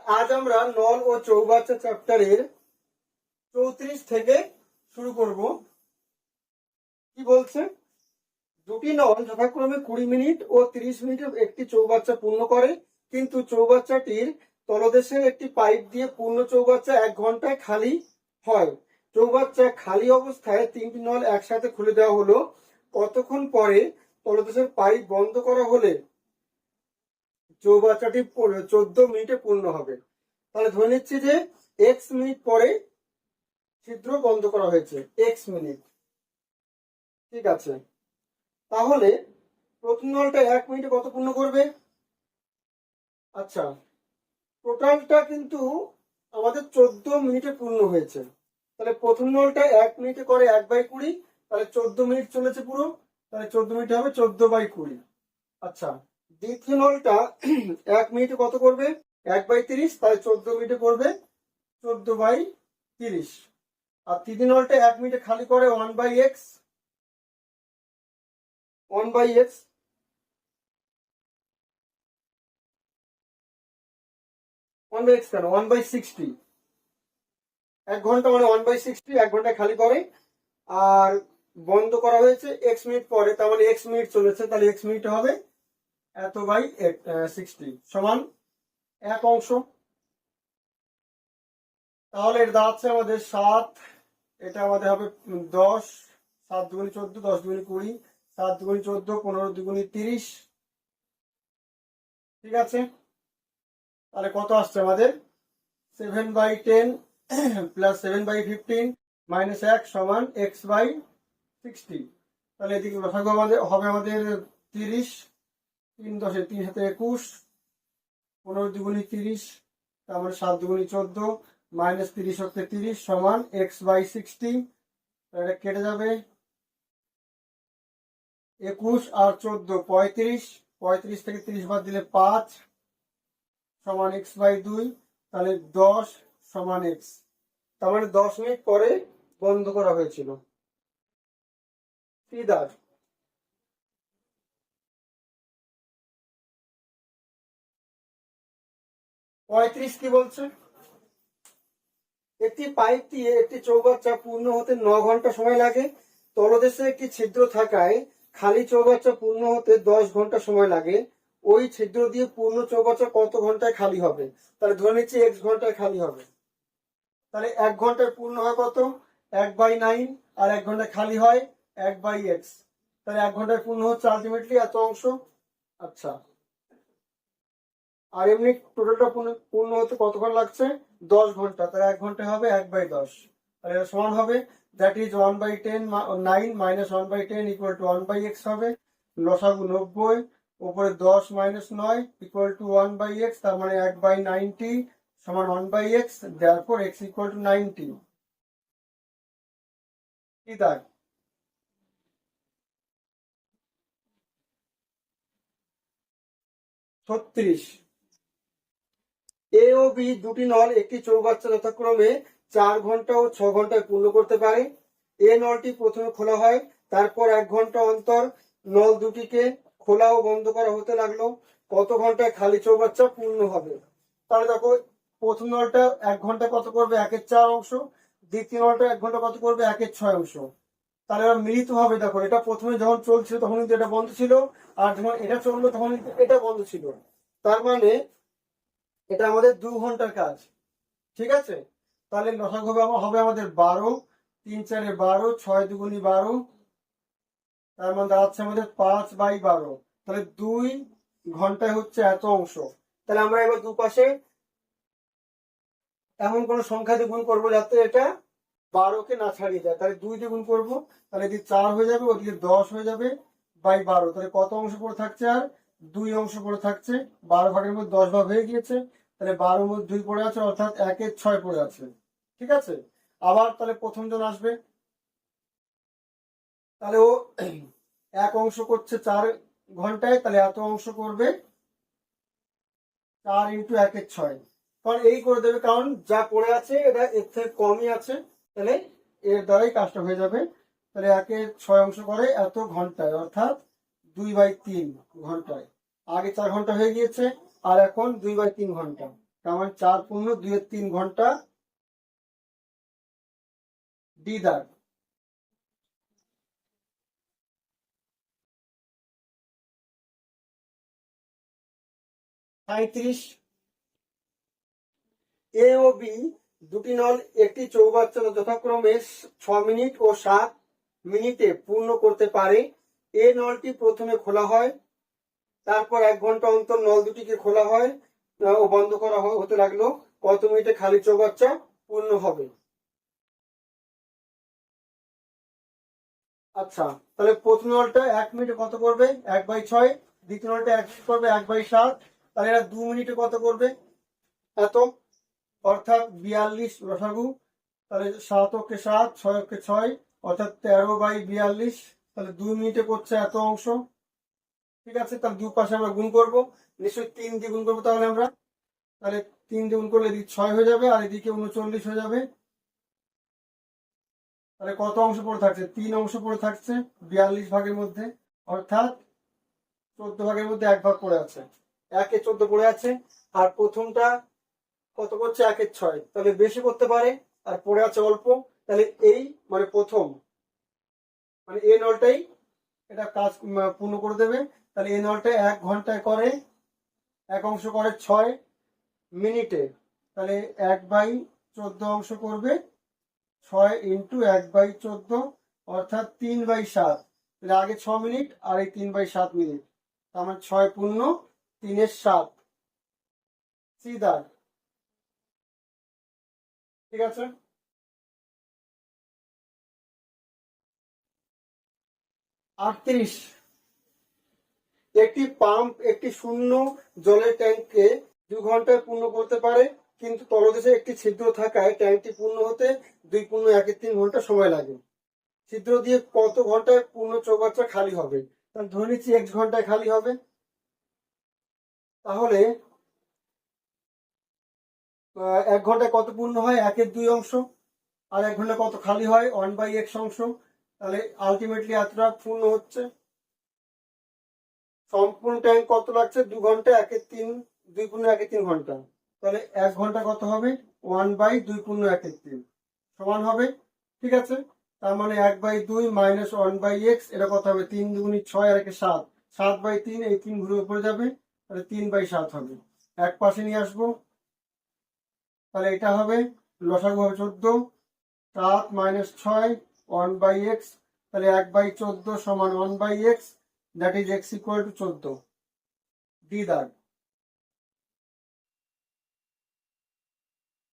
আজ আমরা নল ও চৌবাচ্চা চ্যাপ্টারের 34 থেকে শুরু করব। কি বলছে? দুটি নল যথাক্রমে 20 মিনিট ও 30 মিনিটে একটি চৌবাচ্চা পূর্ণ করে, কিন্তু চৌবাচ্চাটির তলদেশের একটি পাইপ দিয়ে পূর্ণ চৌবাচ্চা 1 ঘন্টায় খালি হয়। চৌবাচ্চা খালি অবস্থায় 3টি নল একসাথে খুলে দেওয়া হলো। কতক্ষণ পরে তলদেশের পাইপ বন্ধ করা হলে চৌবাচ্চাটি 14 মিনিটে পূর্ণ হবে? তাহলে ধরে নিচ্ছি যে x মিনিট পরে ছিদ্র বন্ধ করা হয়েছে, x মিনিট। ঠিক আছে, তাহলে প্রথম নলটা 1 মিনিটে কত পূর্ণ করবে? আচ্ছা, টোটালটা কিন্তু আমাদের 14 মিনিটে পূর্ণ হয়েছে। তাহলে প্রথম নলটা 1 মিনিটে করে 1/20, তাহলে 14 মিনিট চলেছে পুরো, তাহলে 14 মিনিট হবে 14/20। আচ্ছা, দ্বিতীয় নলটা 1 মিনিটে কত করবে? 1/30, তাহলে 14 মিনিটে করবে 14/30। আর তৃতীয় নলটা 1 মিনিটে খালি করে 1/x, 1/x। 1/x কেন? 1/60। 1 ঘন্টা মানে 1/60, 1 ঘন্টায় খালি করে। আর বন্ধ করা হয়েছে x মিনিট পরে, তার মানে x মিনিট চলেছে, তাহলে x মিনিট হবে এত বাই 60 সমান 1 অংশ। তাহলে এটা দাঁড়াচ্ছে আমাদের 7, এটা আমাদের হবে 10, 7 দুগুণে 14, 10 দুগুণে 20, 7 দুগুণে 14, 15 দুগুণে 30। ঠিক আছে, তাহলে কত আসছে আমাদের? 7/10 প্লাস 7/15 মাইনাস 1 সমান x/60। তাহলে এদিকে লসাগু আমাদের হবে 30, 3 10 3 7 21, 15 দুগুণে 30, তার মানে 7 দুগুণে 14, মাইনাস 30 হচ্ছে 30 সমান x/60। এটা কেটে যাবে, 21 আর 14 35, 35 থেকে 30 বাদ দিলে 5 সমান x/2, তাহলে 10 সমান x। তার মানে 10 মিনিট পরে বন্ধ করা হয়েছিল। ফিদার 35 কি বলছে? একটি পাইপ দিয়ে একটি চৌবাচ্চা পূর্ণ হতে 9 ঘন্টা সময় লাগে। তলদেশে একটি ছিদ্র থাকায় খালি চৌবাচ্চা পূর্ণ হতে 10 ঘন্টা সময় লাগে। ওই ছিদ্র দিয়ে পূর্ণ চৌবাচ্চা কত ঘন্টায় খালি হবে? তাহলে ধরে নিচ্ছি x ঘন্টায় খালি হবে। তাহলে 1 ঘন্টায় পূর্ণ হয় কত? 1/9, আর 1 ঘন্টায় খালি হয় 1/x। তাহলে 1 ঘন্টায় পূর্ণ হচ্ছে আলটিমেটলি এত অংশ। আচ্ছা, আর এমনি টোটালটা পূর্ণ হতে কতক্ষণ লাগছে? 10 ঘন্টা। তাহলে 1 ঘন্টায় হবে 1/10। তাহলে এটা সমান হবে that is 1/10 9 minus 1/10 equal to 1/x হবে। লসাগু 90, উপরে 10 মাইনাস 9 ইকুয়াল টু 1/x, তার মানে 1/90 সমান 1/x, therefore x equal to 90। কি তাই? এ ও বি দুটি নল একটি চৌবাচ্চা যথাক্রমে 4 ঘন্টা ও 6 ঘন্টায় পূর্ণ করতে পারে। এ নলটি প্রথমে খোলা হয়, তারপর 1 ঘন্টা অন্তর নল দুটিকে খোলা ও বন্ধ করা হতে লাগলো। কত ঘন্টায় খালি চৌবাচ্চা পূর্ণ হবে? তাহলে দেখো, প্রথম নলটা 1 ঘন্টা কত করবে? 1/4 অংশ। দ্বিতীয় নলটা 1 ঘন্টা কত করবে? 1/6 অংশ। তাহলে এবার মিলিত হবে। দেখো, এটা প্রথমে যখন চলছিল তখন কিন্তু এটা বন্ধ ছিল, আর যখন এটা চললো তখন কিন্তু এটা বন্ধ ছিল। তার মানে এটা আমাদের 2 ঘন্টার কাজ। ঠিক আছে, তাহলে লসাগু হবে আমাদের 12, 3 4 12, 6 দুগুণি 12, তার মানে দাঁড়াচ্ছে আমাদের 5/12। তাহলে 2 ঘন্টায় হচ্ছে এত অংশ। তাহলে আমরা এবার দুপাশে এমন কোন সংখ্যা দিয়ে গুণ করবো যাতে এটা 12কে না ছাড়িয়ে যায়। তাহলে 2 দিয়ে গুণ করবো, তাহলে এদিকে 4 হয়ে যাবে, ওদিকে 10 হয়ে যাবে বাই 12। তাহলে কত অংশ পড়ে থাকছে? আর 2 অংশ পড়ে থাকছে। 12 ভাগের মধ্যে 10 ভাগ হয়ে গিয়েছে, তাহলে 12 এর মধ্যে 2 পড়ে আছে, অর্থাৎ 1/6 পড়ে আছে। ঠিক আছে, আবার তাহলে প্রথম জন আসবে, তাহলে ও 1 অংশ করছে 4 ঘন্টায়, তাহলে এত অংশ করবে 4 ইন্টু 1/6। কারণ এই করে দেবে, কারণ যা পড়ে আছে এটা এর থেকে কমই আছে, তাহলে এর দ্বারাই কাজটা হয়ে যাবে। তাহলে 1/6 অংশ করে এত ঘন্টায়, অর্থাৎ 2/3 ঘন্টায়। আগে 4 ঘন্টা হয়ে গিয়েছে, আর এখন 2/3 ঘন্টা। তার মানে 4 পূর্ণ 2 3 ঘন্টা, ডি দাগ। 37 এ ও বি দুটি নল একটি চৌবাচ্চা যথাক্রমে 6 মিনিট ও 7 মিনিটে পূর্ণ করতে পারে। এ নলটি প্রথমে খোলা হয়, তারপর 1 ঘন্টা অন্তর নল দুটিকে খোলা হয় ও বন্ধ করা হতে লাগলো। কত মিনিটে খালি চৌবাচ্চা পূর্ণ হবে? আচ্ছা, তাহলে প্রথম নলটা 1 মিনিটে কত করবে? 1/6। দ্বিতীয় নলটা 1 মিনিট করবে 1/7। তাহলে এরা 2 মিনিটে কত করবে? এত, অর্থাৎ 42 লসাগু। তাহলে 7 অক্ষে 7, 6 অক্ষে 6, অর্থাৎ 13/42। তাহলে 2 মিনিটে করছে এত অংশ। ঠিক আছে, তাহলে দুই পাশে আমরা গুণ করবো, নিশ্চয়ই 3 দিয়ে গুণ করবো তাহলে আমরা। তাহলে 3 দিয়ে গুণ করলে এদিকে 6 হয়ে যাবে আর এদিকে 39 হয়ে যাবে। তাহলে কত অংশ পড়ে থাকছে? 3 অংশ পড়ে থাকছে 42 ভাগের মধ্যে, অর্থাৎ 14 ভাগের মধ্যে 1 ভাগ পড়ে আছে, 1 এ 14 পড়ে আছে। আর প্রথমটা কত করছে? 1 এ 6, তাহলে বেশি করতে পারে আর পড়ে আছে অল্প। তাহলে এই মানে প্রথম মানে এই নলটাই এটা কাজ পূর্ণ করে দেবে। তাহলে এই নলটা 1 ঘন্টায় করে, এক অংশ করে 6 মিনিটে। তাহলে 1/14 অংশ করবে 6 ইন্টু 1/14, অর্থাৎ 3/7। তাহলে আগে 6 মিনিট আর এই 3/7 মিনিট, তার মানে 6 পূর্ণ 3 এর 7। সিধা। ঠিক আছে। 38 একটি পাম্প একটি শূন্য জলের ট্যাঙ্ককে 2 ঘন্টায় পূর্ণ করতে পারে, কিন্তু তলদেশে একটি ছিদ্র থাকায় ট্যাঙ্কটি পূর্ণ হতে 2 পূর্ণ 1 3 ঘন্টা সময় লাগে। ছিদ্র দিয়ে কত ঘন্টায় পূর্ণ চৌবাচ্চা খালি হবে? তাহলে ধরে নিচ্ছি 1 ঘন্টায় খালি হবে। তাহলে 1 ঘন্টায় কত পূর্ণ হয়? 1 এর 2 অংশ। আর 1 ঘন্টা কত খালি হয়? 1/x অংশ। তাহলে আলটিমেটলি এতটা পূর্ণ হচ্ছে। সম্পূর্ণ ট্যাঙ্ক কত লাগছে? 2 ঘন্টা, 1 এর 3, 2 পূর্ণ 1 এর 3 ঘন্টা। তাহলে 1 ঘন্টা কত হবে? 1/2 পূর্ণ 1 এর 3 সমান হবে। ঠিক আছে, তার মানে 1/2 মাইনাস 1/x, এটা কত হবে? 3 দুগুণী 6 আর 1 7, 7/3। এই 3 ঘুরে উপরে যাবে, তাহলে 3/7 হবে। এক পাশে নিয়ে আসবো, তাহলে এটা হবে লসাগু হবে 14, 7 মাইনাস 6 1/x। তাহলে 1/14 সমান 1/x, that is x equal to 14। D দাগ।